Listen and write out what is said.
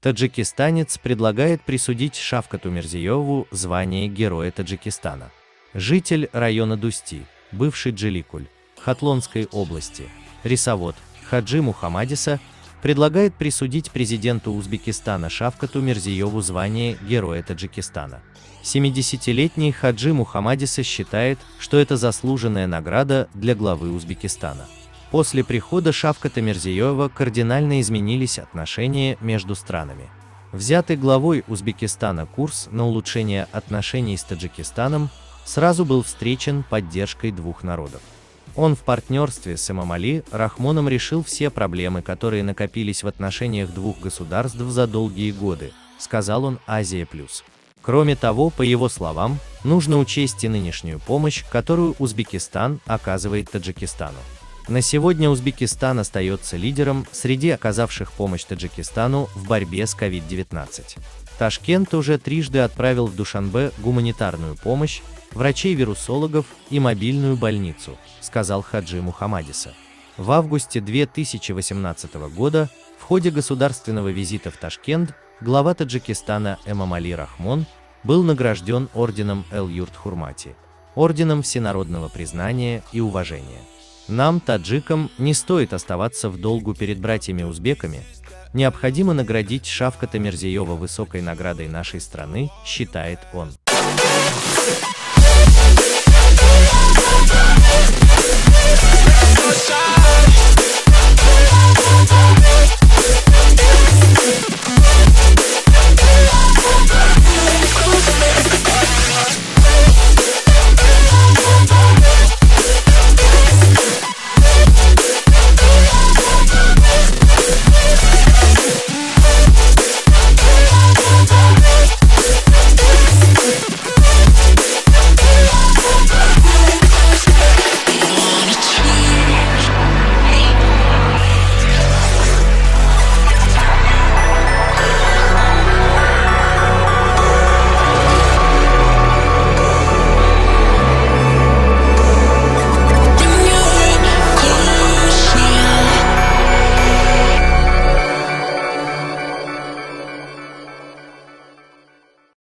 Таджикистанец предлагает присудить Шавкату Мирзиёву звание Героя Таджикистана. Житель района Дусти, бывший Джиликуль, Хатлонской области, рисовод Хаджи Мухаммадиса предлагает присудить президенту Узбекистана Шавкату Мирзиёву звание Героя Таджикистана. 70-летний Хаджи Мухаммадиса считает, что это заслуженная награда для главы Узбекистана. После прихода Шавката Мирзиёва кардинально изменились отношения между странами. Взятый главой Узбекистана курс на улучшение отношений с Таджикистаном сразу был встречен поддержкой двух народов. Он в партнерстве с Эмомали Рахмоном решил все проблемы, которые накопились в отношениях двух государств за долгие годы, сказал он Азия+. Кроме того, по его словам, нужно учесть и нынешнюю помощь, которую Узбекистан оказывает Таджикистану. На сегодня Узбекистан остается лидером среди оказавших помощь Таджикистану в борьбе с COVID-19. Ташкент уже трижды отправил в Душанбе гуманитарную помощь, врачей-вирусологов и мобильную больницу, сказал Хаджи Мухаммадиса. В августе 2018 года в ходе государственного визита в Ташкент глава Таджикистана Эмомали Рахмон был награжден орденом Эл-Юрт-Хурмати, орденом всенародного признания и уважения. Нам, таджикам, не стоит оставаться в долгу перед братьями-узбеками, необходимо наградить Шавката Мирзиёва высокой наградой нашей страны, считает он.